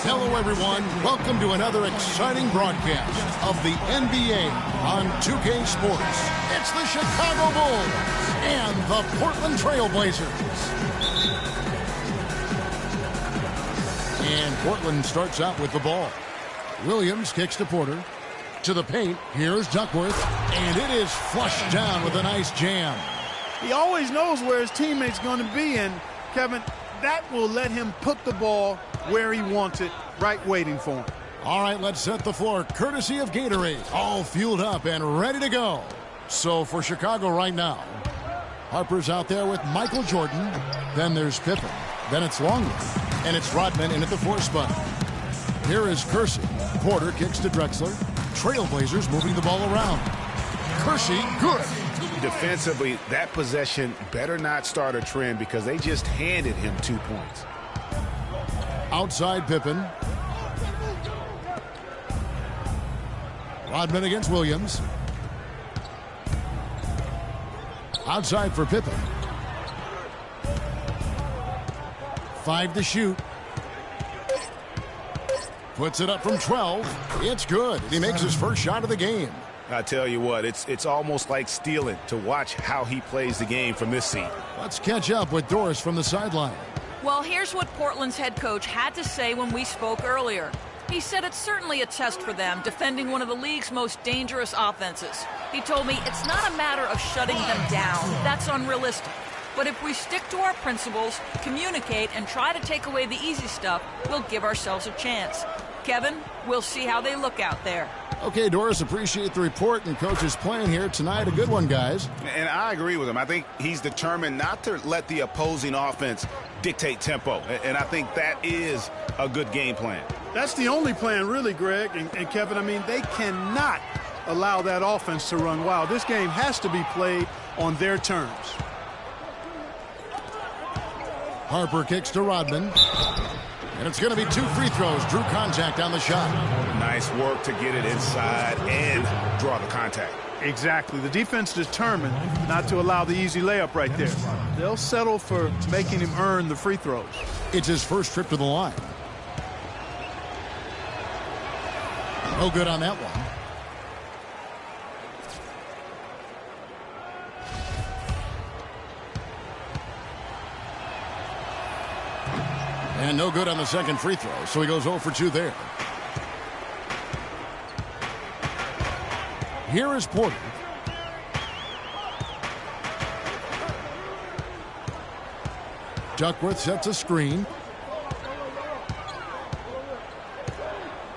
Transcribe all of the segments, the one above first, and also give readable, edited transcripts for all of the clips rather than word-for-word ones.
Hello, everyone. Welcome to another exciting broadcast of the NBA on 2K Sports. It's the Chicago Bulls and the Portland Trail Blazers. And Portland starts out with the ball. Williams kicks to Porter. To the paint. Here's Duckworth. And it is flushed down with a nice jam. He always knows where his teammate's going to be, and Kevin, that will let him put the ball where he wants it, right waiting for him. All right, let's set the floor courtesy of Gatorade. All fueled up and ready to go. So for Chicago right now, Harper's out there with Michael Jordan. Then there's Pippen. Then it's Longley. And it's Rodman in at the 4 spot. Here is Kersey. Porter kicks to Drexler. Trailblazers moving the ball around. Kersey, good. Defensively, that possession better not start a trend because they just handed him 2 points. Outside Pippen. Rodman against Williams. Outside for Pippen. 5 to shoot. Puts it up from 12. It's good. He makes his first shot of the game. I tell you what, it's almost like stealing to watch how he plays the game from this seat. Let's catch up with Doris from the sideline. Well, here's what Portland's head coach had to say when we spoke earlier. He said it's certainly a test for them, defending one of the league's most dangerous offenses. He told me it's not a matter of shutting them down. That's unrealistic. But if we stick to our principles, communicate, and try to take away the easy stuff, we'll give ourselves a chance. Kevin, we'll see how they look out there. Okay, Doris, appreciate the report and coach's plan here tonight. A good one, guys. And I agree with him. I think he's determined not to let the opposing offense dictate tempo. And I think that is a good game plan. That's the only plan, really, Greg. And Kevin, I mean, they cannot allow that offense to run wild. This game has to be played on their terms. Harper kicks to Rodman. And it's going to be 2 free throws. Drew contact on the shot. Nice work to get it inside and draw the contact. Exactly. The defense determined not to allow the easy layup right there. They'll settle for making him earn the free throws. It's his first trip to the line. No good on that one. And no good on the second free throw, so he goes 0 for 2 there. Here is Porter. Duckworth sets a screen.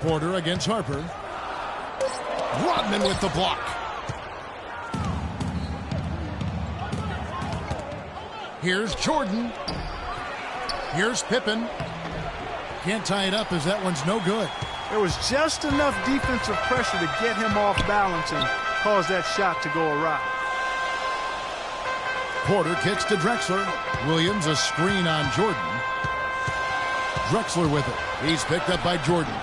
Porter against Harper. Rodman with the block. Here's Jordan. Here's Pippen. Can't tie it up as that one's no good. There was just enough defensive pressure to get him off balance and cause that shot to go awry. Porter kicks to Drexler. Williams a screen on Jordan. Drexler with it. He's picked up by Jordan.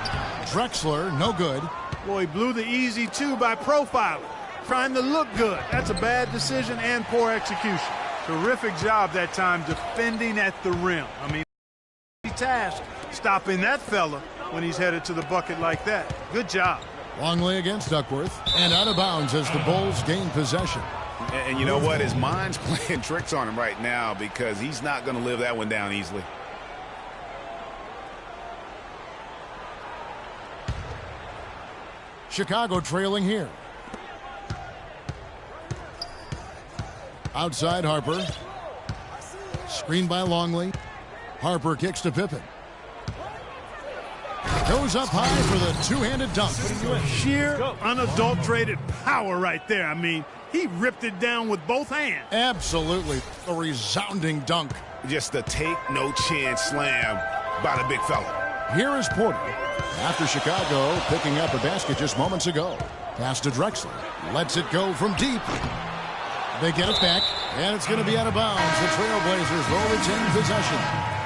Drexler, no good. Boy, he blew the easy 2 by profiling. Trying to look good. That's a bad decision and poor execution. Terrific job that time defending at the rim. I mean, task stopping that fella when he's headed to the bucket like that. Good job. Longley against Duckworth. And out of bounds as the Bulls gain possession. And you know what? His mind's playing tricks on him right now because he's not going to live that one down easily. Chicago trailing here. Outside Harper. Screened by Longley. Harper kicks to Pippen. Goes up high for the two-handed dunk. Sheer, unadulterated power right there. I mean, he ripped it down with both hands. Absolutely. A resounding dunk. Just a take-no-chance slam by the big fella. Here is Porter. After Chicago picking up a basket just moments ago. Pass to Drexler. Lets it go from deep. They get it back, and it's going to be out of bounds. The Trailblazers will retain possession.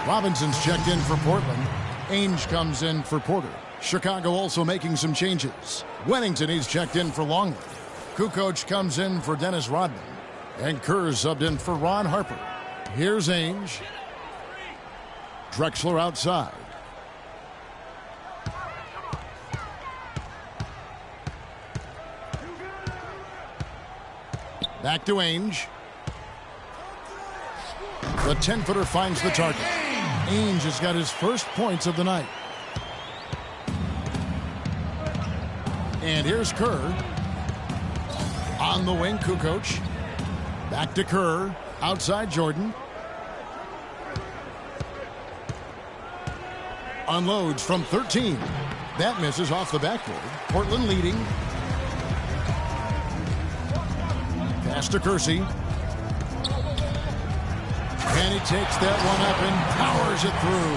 Robinson's checked in for Portland. Ainge comes in for Porter. Chicago also making some changes. Wennington, he's checked in for Longley. Kukoc comes in for Dennis Rodman. And Kerr subbed in for Ron Harper. Here's Ainge. Drexler outside. Back to Ainge. The 10-footer finds the target. Ainge has got his first points of the night. And here's Kerr. On the wing, Kukoc. Back to Kerr. Outside Jordan. Unloads from 13. That misses off the backboard. Portland leading. Pass to Kersey. And he takes that one up and powers it through.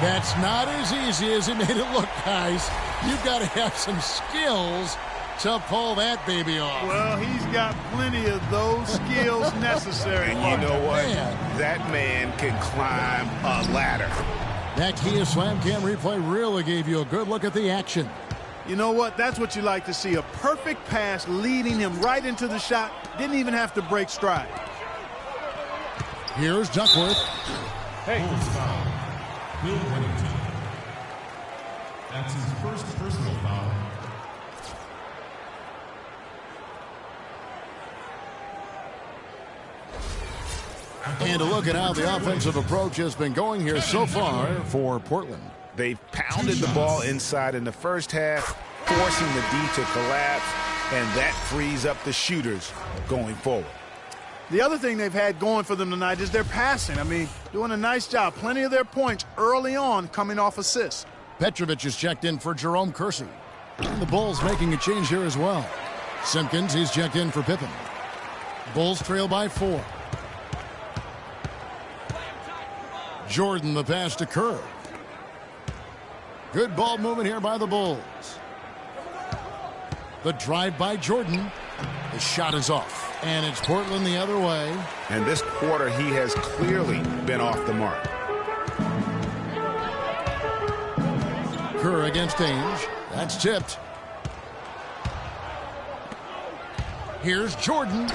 That's not as easy as he made it look, guys. You've got to have some skills to pull that baby off. Well, he's got plenty of those skills necessary. And you know what? Man. That man can climb a ladder. That Kia Slam Cam replay really gave you a good look at the action. You know what? That's what you like to see. A perfect pass leading him right into the shot. Didn't even have to break stride. Here's Duckworth. Hey. Bill Whittington. That's his first personal foul. And a look at how the offensive approach has been going here so far for Portland. They've pounded the ball inside in the first half, forcing the D to collapse, and that frees up the shooters going forward. The other thing they've had going for them tonight is their passing. I mean, doing a nice job. Plenty of their points early on coming off assists. Petrovic is checked in for Jerome Kersey. And the Bulls making a change here as well. Simpkins, he's checked in for Pippen. Bulls trail by 4. Jordan, the pass to Kerr. Good ball movement here by the Bulls. The drive by Jordan. The shot is off. And it's Portland the other way. And this quarter, he has clearly been off the mark. Kerr against Ainge. That's tipped. Here's Jordan.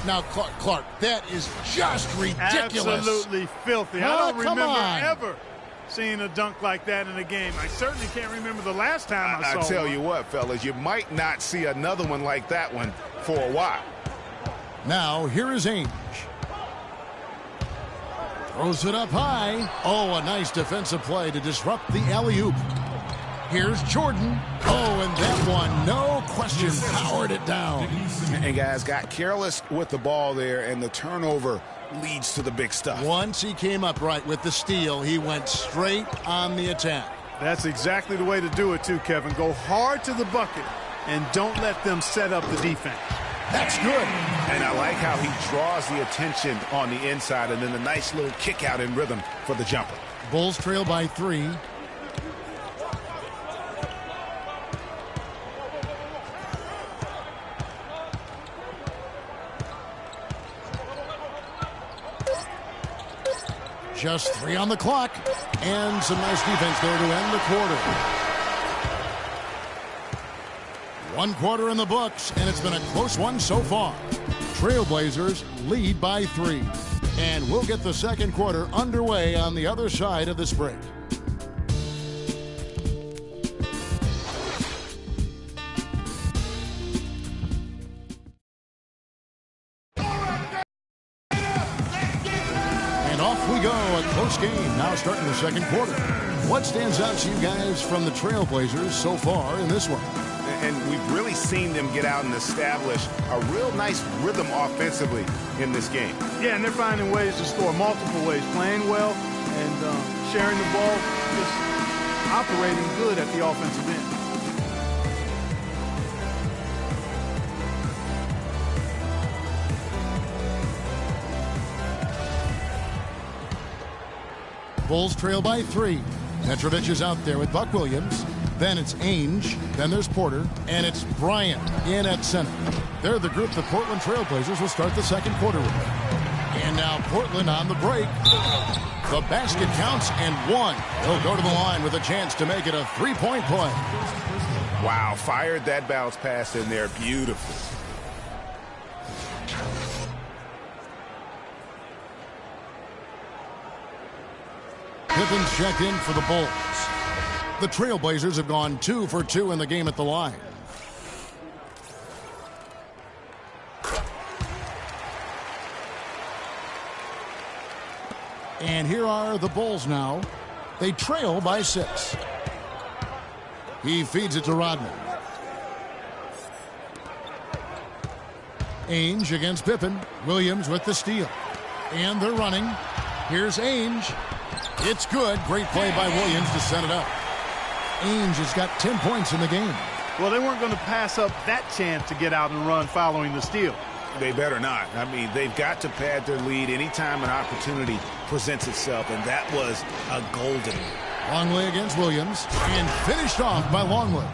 Now, Clark, that is just ridiculous. Absolutely filthy. I don't come remember on. ever seeing a dunk like that in a game. I certainly can't remember the last time I saw I tell one. you what, fellas, you might not see another one like that one for a while. Now, here is Ainge. Throws it up high. Oh, a nice defensive play to disrupt the alley-oop. Here's Jordan. Oh, and that one, no question, powered it down. And guys got careless with the ball there, and the turnover leads to the big stuff. Once he came up right with the steal, he went straight on the attack. That's exactly the way to do it, too, Kevin. Go hard to the bucket and don't let them set up the defense. That's good. And I like how he draws the attention on the inside, and then a nice little kick out in rhythm for the jumper. Bulls trail by 3. Just 3 on the clock. And some nice defense there to end the quarter. 1 quarter in the books, and it's been a close one so far. Trailblazers lead by 3. And we'll get the second quarter underway on the other side of this break. And off we go, a close game now starting the second quarter. What stands out to you guys from the Trailblazers so far in this one? And we've really seen them get out and establish a real nice rhythm offensively in this game. Yeah, and they're finding ways to score multiple ways, playing well and sharing the ball, just operating good at the offensive end. Bulls trail by 3. Petrovic is out there with Buck Williams. Then it's Ainge. Then there's Porter. And it's Bryant in at center. They're the group the Portland Trailblazers will start the second quarter with. And now Portland on the break. The basket counts and 1. He'll go to the line with a chance to make it a 3-point play. Wow, fired that bounce pass in there beautifully. Pippen's checked in for the Bulls. The Trailblazers have gone 2 for 2 in the game at the line. And here are the Bulls now. They trail by 6. He feeds it to Rodman. Ainge against Pippen. Williams with the steal. And they're running. Here's Ainge. It's good. Great play by Williams to set it up. Ainge has got 10 points in the game. Well, they weren't going to pass up that chance to get out and run following the steal. They better not. I mean, they've got to pad their lead anytime an opportunity presents itself, and that was a golden. Longley against Williams, and finished off by Longley.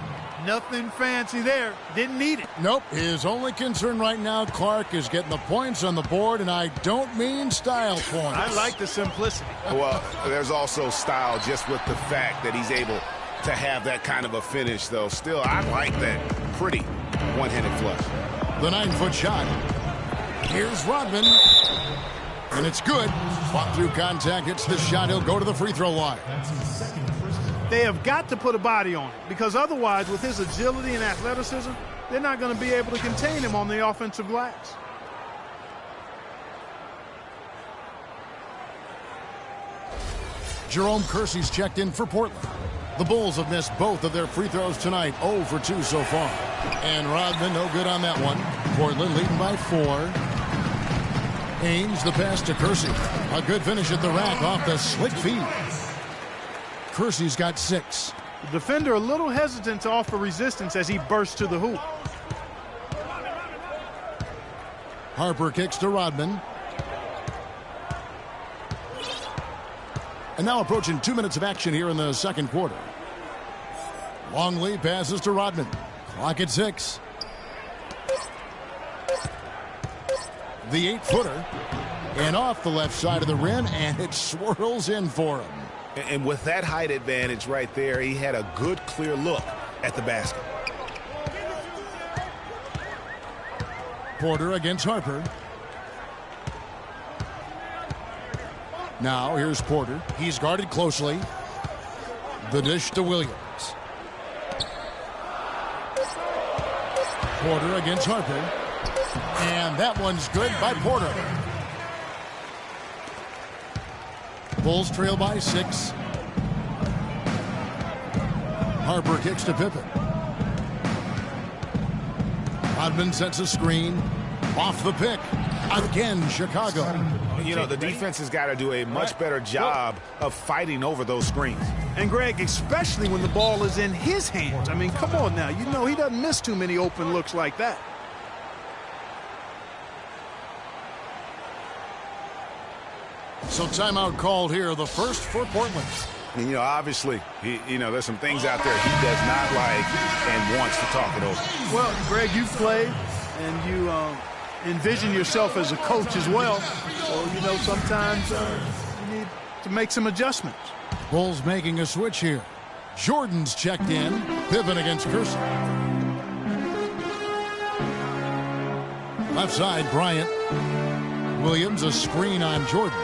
Nothing fancy there. Didn't need it. Nope. His only concern right now, Clark, is getting the points on the board, and I don't mean style points. I like the simplicity. Well, there's also style just with the fact that he's able to have that kind of a finish, though. Still, I like that pretty one-handed flush. The 9-foot shot. Here's Rodman. And it's good. Fought through contact. Hits the shot. He'll go to the free throw line. They have got to put a body on it, because otherwise, with his agility and athleticism, they're not going to be able to contain him on the offensive glass. Jerome Kersey's checked in for Portland. The Bulls have missed both of their free throws tonight, 0 for 2 so far. And Rodman, no good on that one. Portland leading by 4. Ainge, the pass to Kersey. A good finish at the rack off the slick feed. Kersey's got 6. The defender a little hesitant to offer resistance as he bursts to the hoop. Harper kicks to Rodman. And now approaching 2 minutes of action here in the second quarter. Longley passes to Rodman. Clock at 6. The 8-footer. And off the left side of the rim, and it swirls in for him. And with that height advantage right there, he had a good, clear look at the basket. Porter against Harper. Now here's Porter. He's guarded closely. The dish to Williams. Porter against Harper. And that one's good by Porter. Bulls trail by 6. Harper kicks to Pippen. Rodman sets a screen. Off the pick. Again, Chicago. You know, the defense has got to do a much better job of fighting over those screens. And, Greg, especially when the ball is in his hands. I mean, come on now. You know he doesn't miss too many open looks like that. So timeout called here, the first for Portland. And, you know, obviously, there's some things out there he does not like and wants to talk it over. Well, Greg, you've played, and you envision yourself as a coach as well. So, sometimes you need to make some adjustments. Bulls making a switch here. Jordan's checked in. Pippen against Kersey. Left side, Bryant. Williams, a screen on Jordan.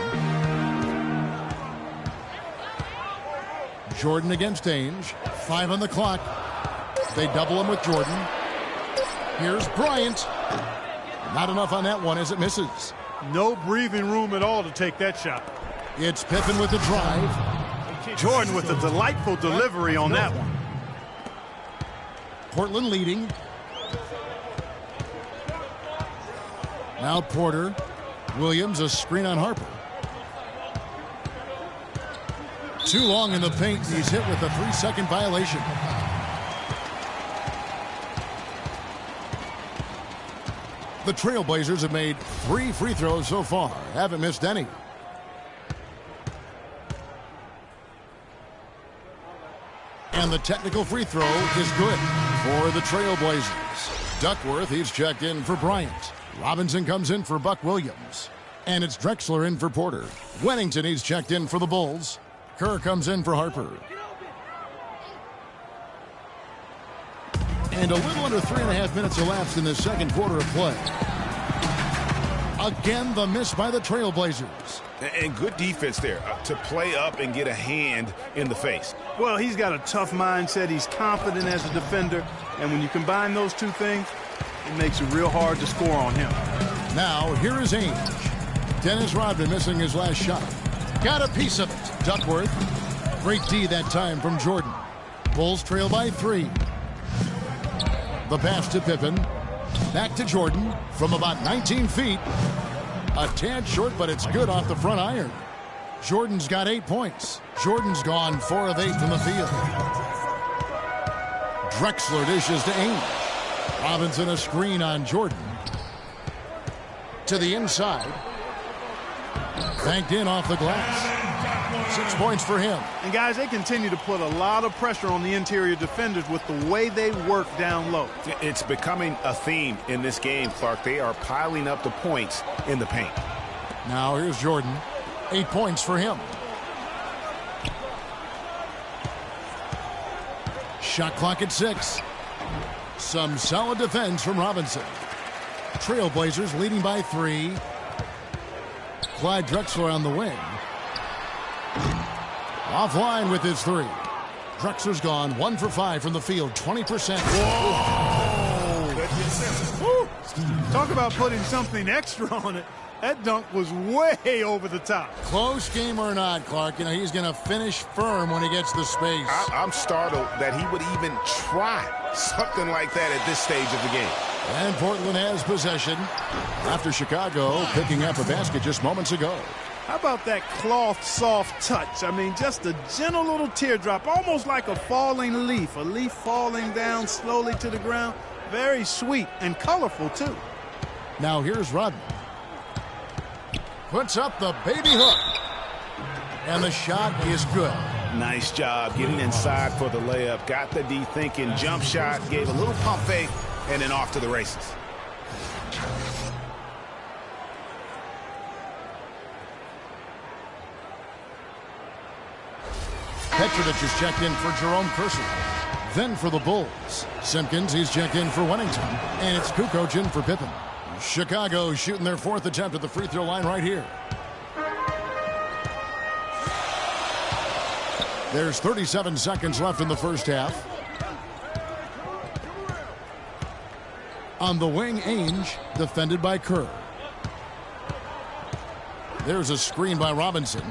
Jordan against Ainge. 5 on the clock. They double him with Jordan. Here's Bryant. Not enough on that one as it misses. No breathing room at all to take that shot. It's Pippen with the drive. Jordan with a delightful delivery on that one. Portland leading. Now Porter. Williams, a screen on Harper. Too long in the paint. He's hit with a 3-second violation. The Trailblazers have made 3 free throws so far. Haven't missed any. And the technical free throw is good for the Trailblazers. Duckworth, he's checked in for Bryant. Robinson comes in for Buck Williams. And it's Drexler in for Porter. Wennington, he's checked in for the Bulls. Kerr comes in for Harper. And a little under 3.5 minutes elapsed in the second quarter of play. Again, the miss by the Trailblazers. And good defense there to play up and get a hand in the face. Well, he's got a tough mindset. He's confident as a defender. And when you combine those two things, it makes it real hard to score on him. Now, here is Ainge. Dennis Rodman missing his last shot. Got a piece of it. Duckworth. Great D that time from Jordan. Bulls trail by 3. The pass to Pippen. Back to Jordan from about 19 feet. A tad short, but it's good off the front iron. Jordan's got 8 points. Jordan's gone 4 of 8 from the field. Drexler dishes to Ainge. Robinson a screen on Jordan. To the inside. Banked in off the glass. 6 points for him. And guys, they continue to put a lot of pressure on the interior defenders with the way they work down low. It's becoming a theme in this game, Clark. They are piling up the points in the paint. Now here's Jordan. 8 points for him. Shot clock at 6. Some solid defense from Robinson. Trailblazers leading by 3. Clyde Drexler on the wing. Offline with his 3. Drexler's gone 1 for 5 from the field, 20%. Whoa! Talk about putting something extra on it. That dunk was way over the top. Close game or not, Clark, you know, he's going to finish firm when he gets the space. I'm startled that he would even try something like that at this stage of the game. And Portland has possession after Chicago picking up a basket just moments ago. How about that cloth soft touch? I mean, just a gentle little teardrop, almost like a falling leaf. A leaf falling down slowly to the ground. Very sweet and colorful, too. Now here's Rodman. Puts up the baby hook. And the shot is good. Nice job getting inside for the layup. Got the D thinking, jump shot, gave a little pump fake, and then off to the races. Petrovic is checked in for Jerome Kersey. Then for the Bulls, Simpkins, he's checked in for Wennington. And it's Kukoc in for Pippen. Chicago shooting their 4th attempt at the free throw line right here. There's 37 seconds left in the first half. On the wing, Ainge, defended by Kerr. There's a screen by Robinson.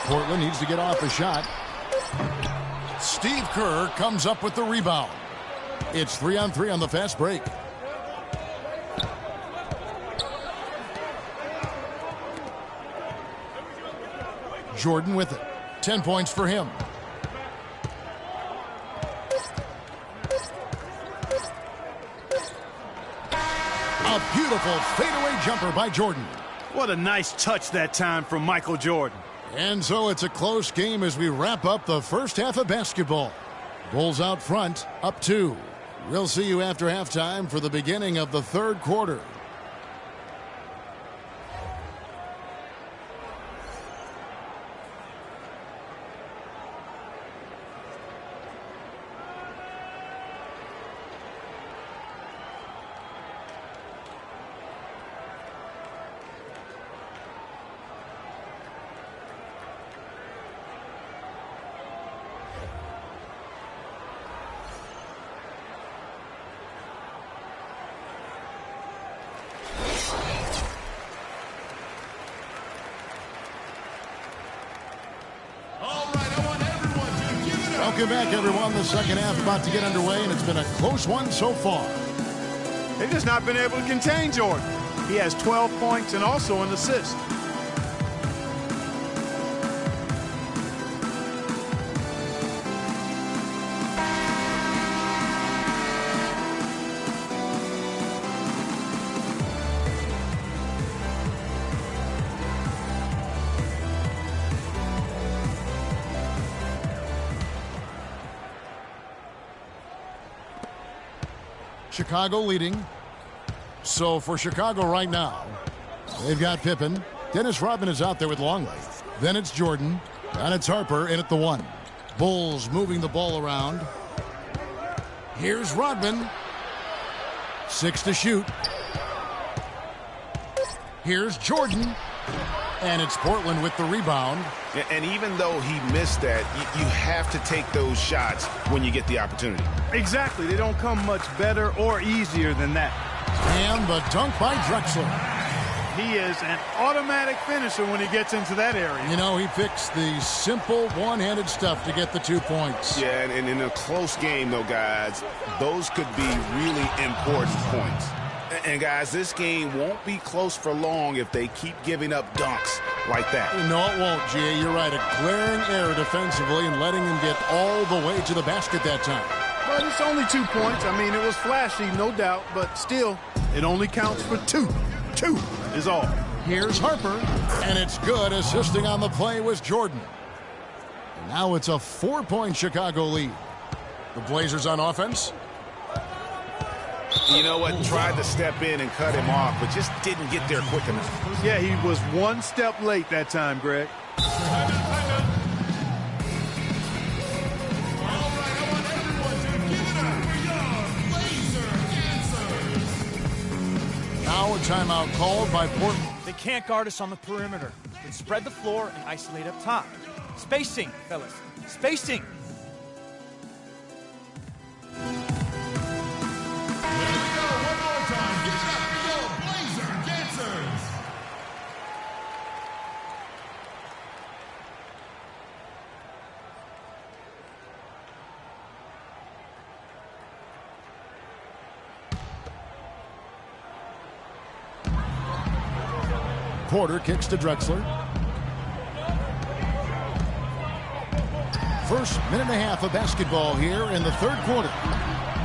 Portland needs to get off the shot. Steve Kerr comes up with the rebound. It's 3-on-3 on the fast break. Jordan with it. 10 points for him. A beautiful fadeaway jumper by Jordan. What a nice touch that time from Michael Jordan. And so it's a close game as we wrap up the first half of basketball. Bulls out front, up 2. We'll see you after halftime for the beginning of the third quarter. Welcome back, everyone. The second half about to get underway, and it's been a close one so far. They've just not been able to contain Jordan. He has 12 points and also an assist. Chicago leading. So for Chicago right now, they've got Pippen. Dennis Rodman is out there with Longley. Then it's Jordan. And it's Harper in at the 1. Bulls moving the ball around. Here's Rodman. 6 to shoot. Here's Jordan. And it's Portland with the rebound. And even though he missed that, you have to take those shots when you get the opportunity. Exactly. They don't come much better or easier than that. And the dunk by Drexler. he is an automatic finisher when he gets into that area. You know, he picks the simple one-handed stuff to get the 2 points. Yeah, and in a close game, though, guys, those could be really important points. And, guys, this game won't be close for long if they keep giving up dunks like that. No, it won't, G.A. You're right. A glaring error defensively and letting him get all the way to the basket that time. But it's only 2 points. I mean, it was flashy, no doubt, but still, it only counts for 2. 2 is all. Here's Harper, and it's good. Assisting on the play was Jordan. And now it's a 4-point Chicago lead. The Blazers on offense. You know what? Tried to step in and cut him off, but just didn't get there quick enough. Yeah, he was 1 step late that time, Greg. Now a timeout called by Portland. They can't guard us on the perimeter. They spread the floor and isolate up top. Spacing, fellas. Spacing. Porter kicks to Drexler. First minute and a half of basketball here in the third quarter.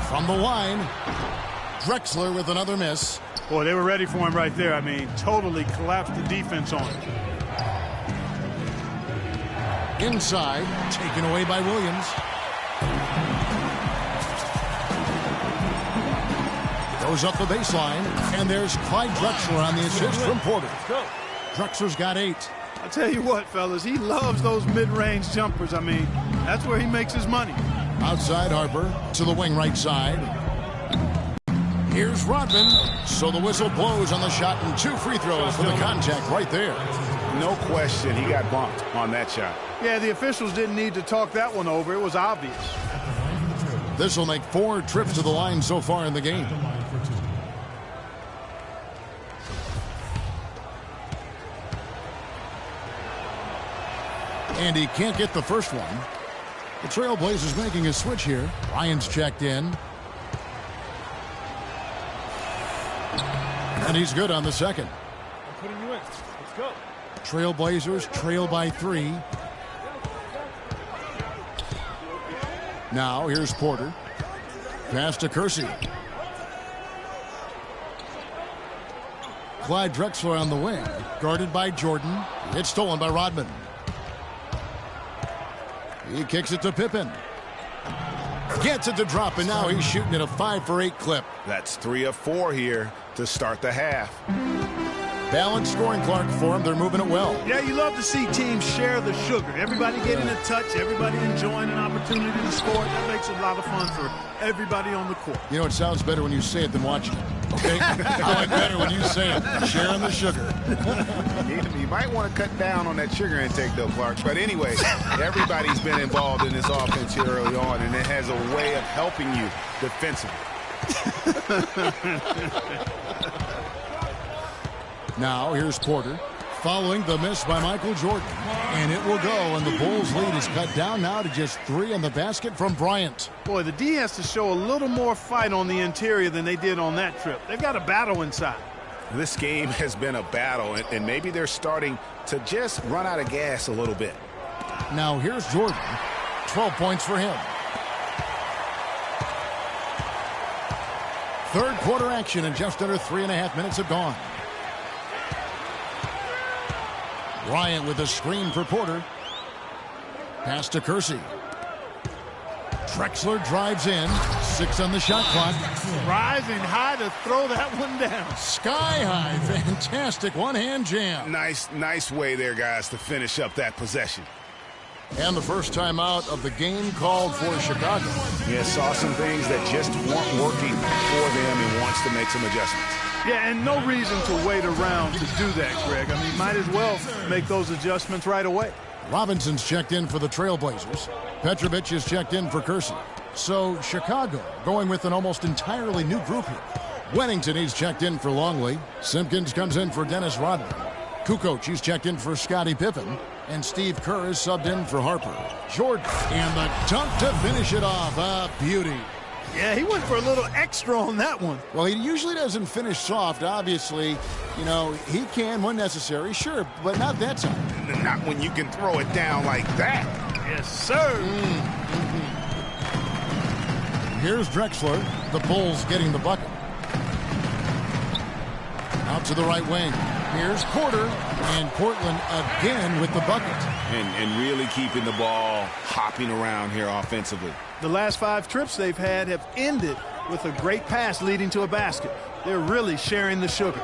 From the line, Drexler with another miss. Boy, they were ready for him right there. I mean, totally collapsed the defense on him. Inside, taken away by Williams. Goes up the baseline, and there's Clyde Drexler on the assist from Porter. Drexler's got 8. I'll tell you what, fellas, he loves those mid-range jumpers. I mean, that's where he makes his money. Outside Harper to the wing right side. Here's Rodman. So the whistle blows on the shot and 2 free throws for the contact right there. No question, he got bumped on that shot. Yeah, the officials didn't need to talk that one over. It was obvious. This will make 4 trips to the line so far in the game. And he can't get the first one. The Trailblazers making a switch here. Ryan's checked in. And he's good on the second. I'm putting you in. Let's go. Trailblazers trail by 3. Now here's Porter. Pass to Kersey. Clyde Drexler on the wing. Guarded by Jordan. It's stolen by Rodman. He kicks it to Pippen. Gets it to drop, and now he's shooting at a 5 for 8 clip. That's 3 of 4 here to start the half. Balanced scoring, Clark, for him. They're moving it well. Yeah, you love to see teams share the sugar. Everybody getting a touch, everybody enjoying an opportunity to score. That makes it a lot of fun for everybody on the court. You know, it sounds better when you say it than watching it. Okay? I like better when you say it. Sharing the sugar. You might want to cut down on that sugar intake, though, Clark. But anyway, everybody's been involved in this offense here early on, and it has a way of helping you defensively. Now, here's Porter. Following the miss by Michael Jordan. And it will go, and the Bulls' lead is cut down now to just 3 in the basket from Bryant. Boy, the D has to show a little more fight on the interior than they did on that trip. They've got a battle inside. This game has been a battle, and maybe they're starting to just run out of gas a little bit. Now, here's Jordan. 12 points for him. Third quarter action, and just under 3.5 minutes have gone. Bryant with a screen for Porter. Pass to Kersey. Drexler drives in. 6 on the shot clock. Rising high to throw that one down. Sky high. Fantastic one-hand jam. Nice way there, guys, to finish up that possession. And the first time out of the game called for Chicago. Yeah, saw some things that just weren't working for them and wants to make some adjustments. Yeah, and no reason to wait around to do that, Greg. I mean, might as well make those adjustments right away. Robinson's checked in for the Trailblazers. Petrovic is checked in for Kersey. So Chicago going with an almost entirely new group here. Wennington, he's checked in for Longley. Simpkins comes in for Dennis Rodman. Kukoc, he's checked in for Scottie Pippen. And Steve Kerr is subbed in for Harper. Jordan, and the dunk to finish it off. A beauty. Yeah, he went for a little extra on that one. Well, he usually doesn't finish soft, obviously. You know, he can when necessary, sure, but not that time. Not when you can throw it down like that. Yes, sir. Here's Drexler. The Bulls getting the bucket. Out to the right wing. Here's Porter, and Portland again with the bucket. And really keeping the ball hopping around here offensively. The last 5 trips they've had have ended with a great pass leading to a basket. They're really sharing the sugar.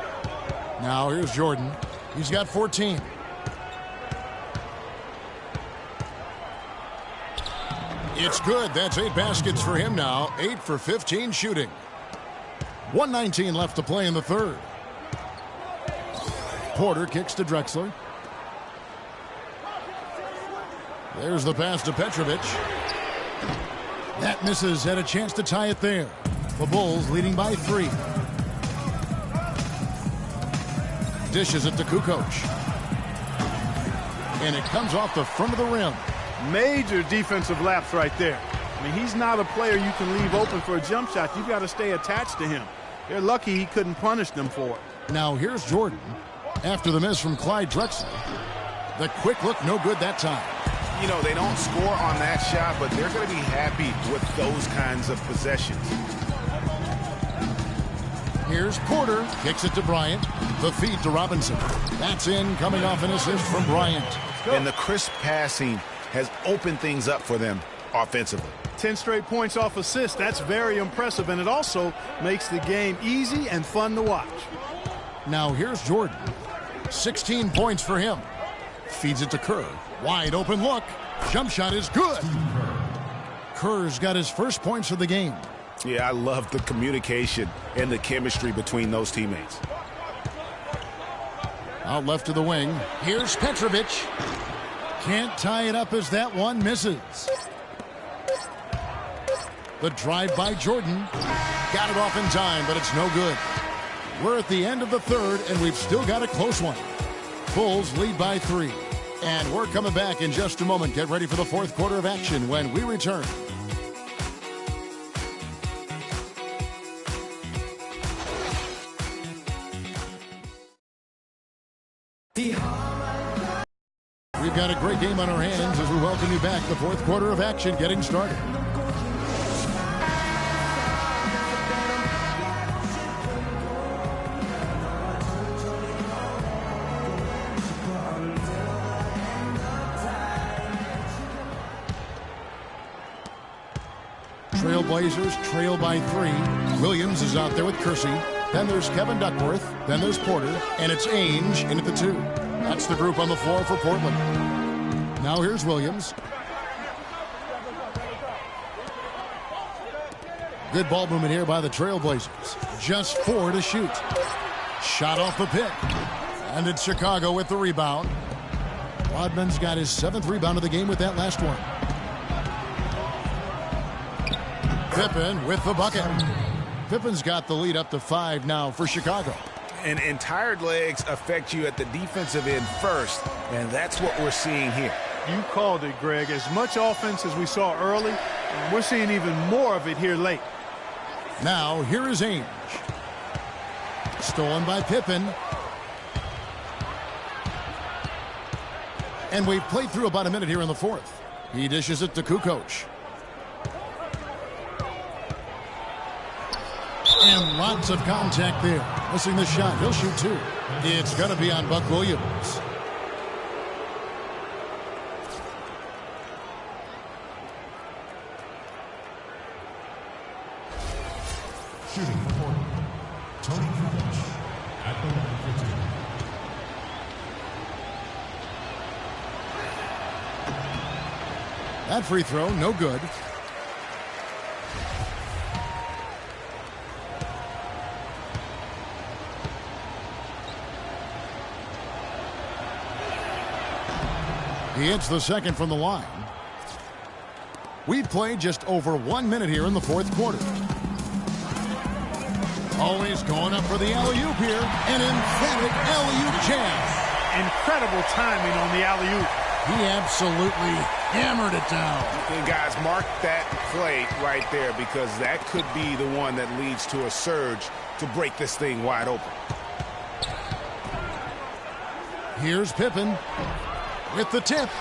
Now here's Jordan. He's got 14. It's good. That's 8 baskets for him now. 8 for 15 shooting. 1:19 left to play in the third. Porter kicks to Drexler. There's the pass to Petrovic. That misses. Had a chance to tie it there. The Bulls leading by 3. Dishes it to Kukoc. And it comes off the front of the rim. Major defensive lapse right there. I mean, he's not a player you can leave open for a jump shot. You've got to stay attached to him. They're lucky he couldn't punish them for it. Now here's Jordan. After the miss from Clyde Drexler. The quick look, no good that time. You know, they don't score on that shot, but they're going to be happy with those kinds of possessions. Here's Porter. Kicks it to Bryant. The feed to Robinson. That's in, coming off an assist from Bryant. And the crisp passing has opened things up for them offensively. 10 straight points off assists. That's very impressive, and it also makes the game easy and fun to watch. Now here's Jordan. 16 points for him. Feeds it to Kerr. Wide open look. Jump shot is good. Kerr's got his first points of the game. Yeah, I love the communication and the chemistry between those teammates. Out left to the wing. Here's Petrovic. Can't tie it up as that one misses. The drive by Jordan. Got it off in time, but it's no good. We're at the end of the third, and we've still got a close one. Bulls lead by 3. And we're coming back in just a moment. Get ready for the fourth quarter of action when we return. We've got a great game on our hands as we welcome you back. The fourth quarter of action getting started. Trailblazers trail by 3. Williams is out there with Kersey. Then there's Kevin Duckworth. Then there's Porter. And it's Ainge in at the 2. That's the group on the floor for Portland. Now here's Williams. Good ball movement here by the Trailblazers. Just 4 to shoot. Shot off the pick. And it's Chicago with the rebound. Rodman's got his 7th rebound of the game with that last one. Pippen with the bucket. Pippen's got the lead up to 5 now for Chicago. And tired legs affect you at the defensive end first, and that's what we're seeing here. You called it, Greg. As much offense as we saw early, we're seeing even more of it here late. Now, here is Ainge. Stolen by Pippen. And we've played through about a minute here in the fourth. He dishes it to Kukoc. And lots of contact there. Missing the shot. He'll shoot 2. It's going to be on Buck Williams. Shooting for Portland, Tony Kukoc at the line for 2. That free throw, no good. He hits the second from the line. We've played just over 1 minute here in the fourth quarter. Always going up for the alley-oop here. An emphatic alley-oop jam. Incredible timing on the alley-oop. He absolutely hammered it down. And guys, mark that play right there because that could be the one that leads to a surge to break this thing wide open. Here's Pippen with the tip.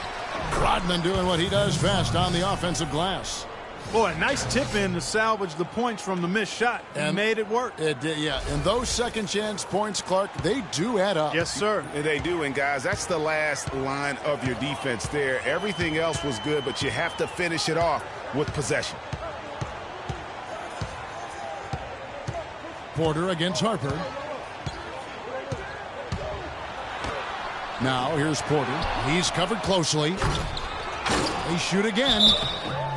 Rodman doing what he does best on the offensive glass. Boy, nice tip in to salvage the points from the missed shot. And made it work. It did, yeah. And those second chance points, Clark, they do add up. Yes, sir. And they do. And, guys, that's the last line of your defense there. Everything else was good, but you have to finish it off with possession. Porter against Harper. Now, here's Porter. He's covered closely. They shoot again.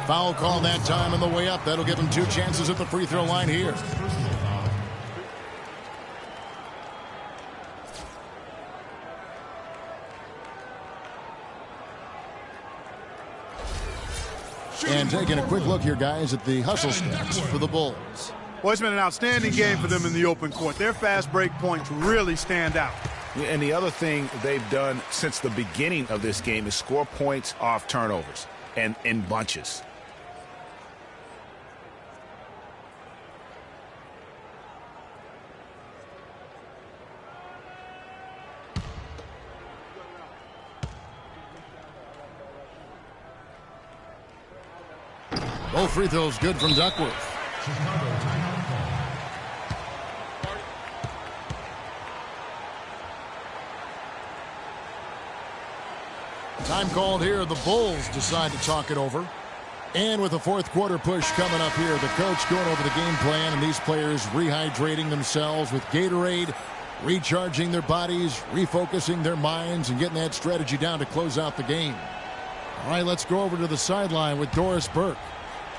Foul call that time on the way up. That'll give him 2 chances at the free throw line here. And taking a quick look here, guys, at the hustle stats for the Bulls. Well, it's been an outstanding game for them in the open court. Their fast break points really stand out. And the other thing they've done since the beginning of this game is score points off turnovers and in bunches. Both free throws good from Duckworth. Time called here. The Bulls decide to talk it over. And with the fourth quarter push coming up here, the coach going over the game plan and these players rehydrating themselves with Gatorade, recharging their bodies, refocusing their minds, and getting that strategy down to close out the game. All right, let's go over to the sideline with Doris Burke.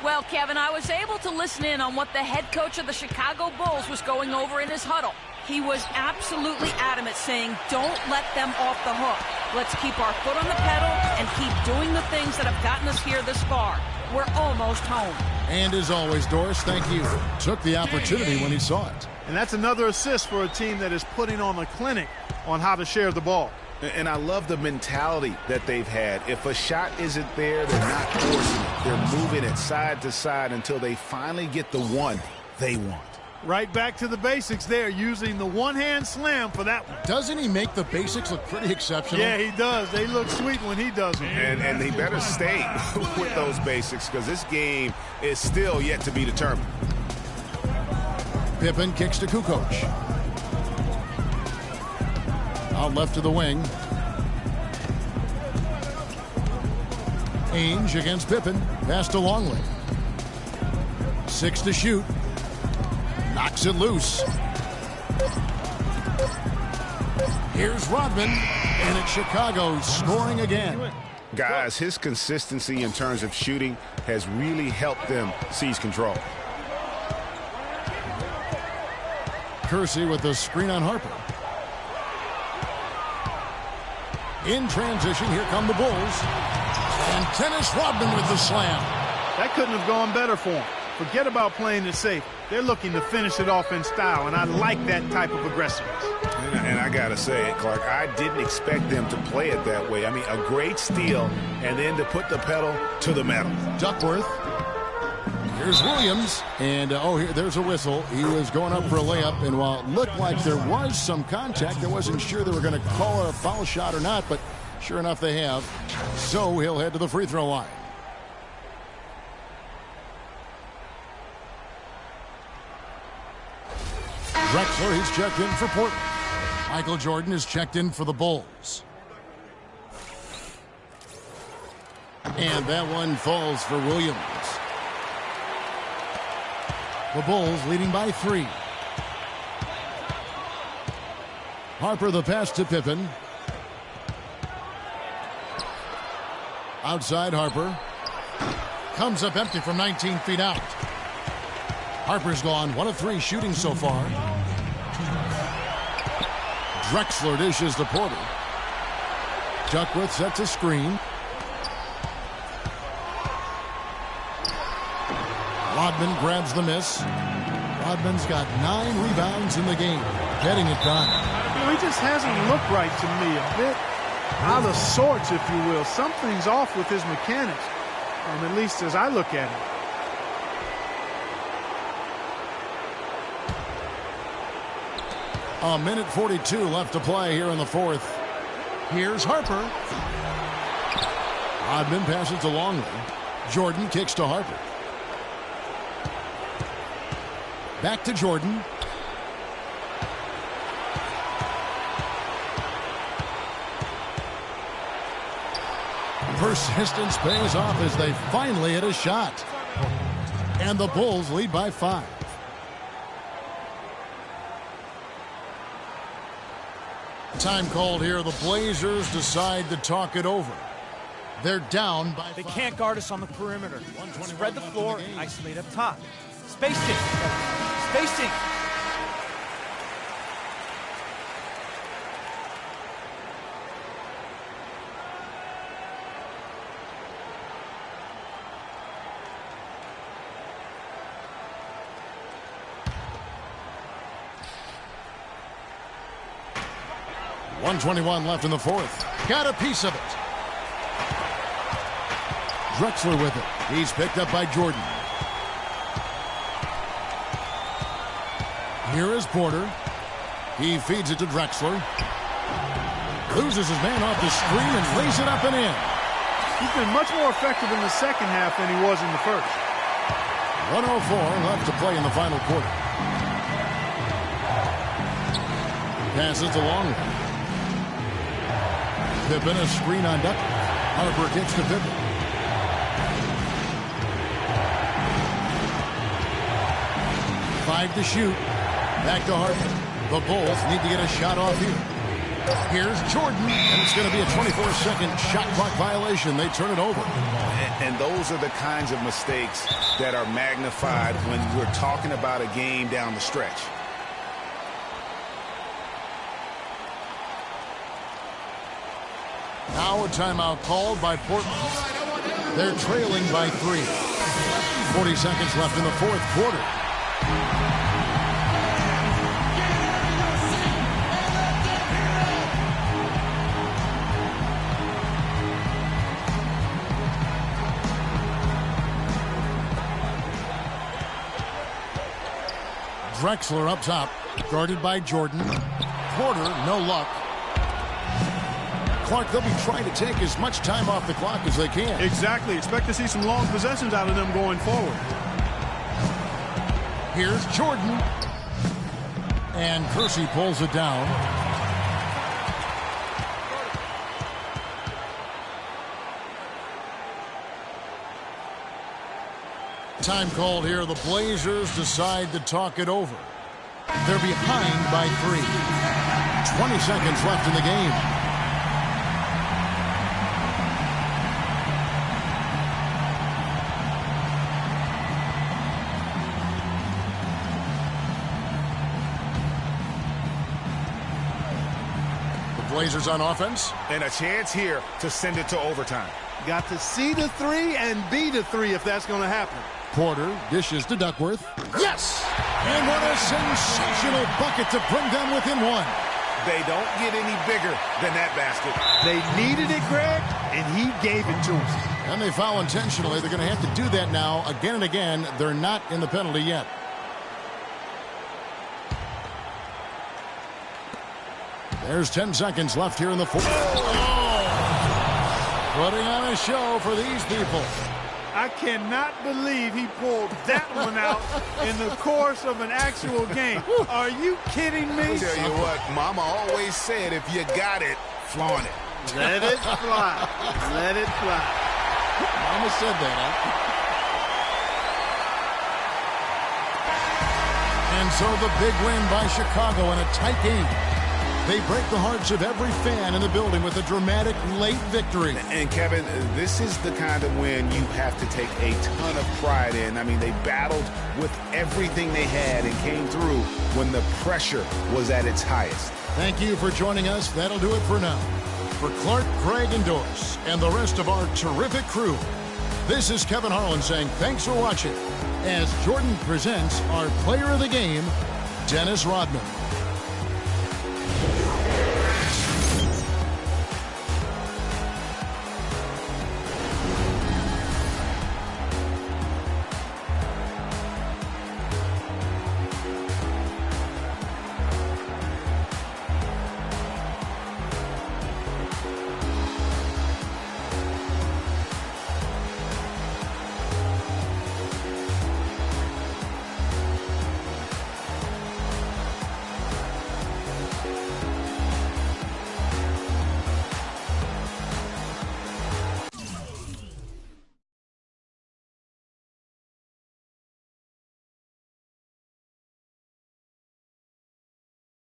Well, Kevin, I was able to listen in on what the head coach of the Chicago Bulls was going over in his huddle. He was absolutely adamant, saying, don't let them off the hook. Let's keep our foot on the pedal and keep doing the things that have gotten us here this far. We're almost home. And as always, Doris, thank you. Took the opportunity when he saw it. And that's another assist for a team that is putting on a clinic on how to share the ball. And I love the mentality that they've had. If a shot isn't there, they're not forcing it. They're moving it side to side until they finally get the one they want. Right back to the basics there, using the one-hand slam for that one. Doesn't he make the basics look pretty exceptional? Yeah, he does. They look sweet when he does them. And he better stay with those basics because this game is still yet to be determined. Pippen kicks to Kukoc. Out left to the wing. Ainge against Pippen. Pass to Longley. 6 to shoot. Knocks it loose. Here's Rodman. And it's Chicago scoring again. Guys, his consistency in terms of shooting has really helped them seize control. Kersey with the screen on Harper. In transition, here come the Bulls. And Dennis Rodman with the slam. That couldn't have gone better for him. Forget about playing it safe. They're looking to finish it off in style, and I like that type of aggressiveness. And I got to say it, Clark, I didn't expect them to play it that way. I mean, a great steal, and then to put the pedal to the metal. Duckworth. Here's Williams. And, here, there's a whistle. He was going up for a layup, and while it looked like there was some contact, I wasn't sure they were going to call a foul shot or not, but sure enough they have. So he'll head to the free throw line. Drexler, he's checked in for Portland. Michael Jordan is checked in for the Bulls. And that one falls for Williams. The Bulls leading by 3. Harper the pass to Pippen. Outside Harper. Comes up empty from 19 feet out. Harper's gone 1 of 3 shooting so far. Drexler dishes to Porter. Duckworth sets a screen. Rodman grabs the miss. Rodman's got 9 rebounds in the game, getting it done. He just hasn't looked right to me. A bit out of sorts, if you will. Something's off with his mechanics, at least as I look at him. A minute 42 left to play here in the fourth. Here's Harper. Rodman passes to Longley. Jordan kicks to Harper. Back to Jordan. Persistence pays off as they finally hit a shot. And the Bulls lead by 5. Time called here. The Blazers decide to talk it over. They're down by 5. They can't guard us on the perimeter. Spread the floor and isolate up top. Spacing. Spacing. .121 left in the fourth. Got a piece of it. Drexler with it. He's picked up by Jordan. Here is Porter. He feeds it to Drexler. Loses his man off the screen and lays it up and in. He's been much more effective in the second half than he was in the first. 1:04 left to play in the final quarter. Passes to Longley. Pippen, a screen on Duckworth. Harper kicks to Pippen. Five to shoot. Back to Harper. The Bulls need to get a shot off here. Here's Jordan, and it's going to be a 24-second shot clock violation. They turn it over. And those are the kinds of mistakes that are magnified when we're talking about a game down the stretch. Now a timeout called by Portland. They're trailing by 3. 40 seconds left in the fourth quarter. Drexler up top, guarded by Jordan. Porter, no luck. Clark, they'll be trying to take as much time off the clock as they can. Exactly. Expect to see some long possessions out of them going forward. Here's Jordan. And Kersey pulls it down. Time called here. The Blazers decide to talk it over. They're behind by 3. 20 seconds left in the game. Blazers on offense. And a chance here to send it to overtime. Got to see the 3 and be the 3 if that's going to happen. Porter dishes to Duckworth. Yes! And what a sensational bucket to bring them within 1. They don't get any bigger than that basket. They needed it, Greg, and he gave it to them. And they foul intentionally. They're going to have to do that now again and again. They're not in the penalty yet. There's 10 seconds left here in the fourth. Oh! Putting on a show for these people. I cannot believe he pulled that one out in the course of an actual game. Are you kidding me? I'll tell you what, Mama always said, if you got it, flaunt it. Let it fly. Let it fly. Mama said that, huh? And so the big win by Chicago in a tight game. They break the hearts of every fan in the building with a dramatic late victory. And Kevin, this is the kind of win you have to take a ton of pride in. I mean, they battled with everything they had and came through when the pressure was at its highest. Thank you for joining us. That'll do it for now. For Clark, Greg, and Doris, and the rest of our terrific crew, this is Kevin Harlan saying thanks for watching. as Jordan presents our player of the game, Dennis Rodman.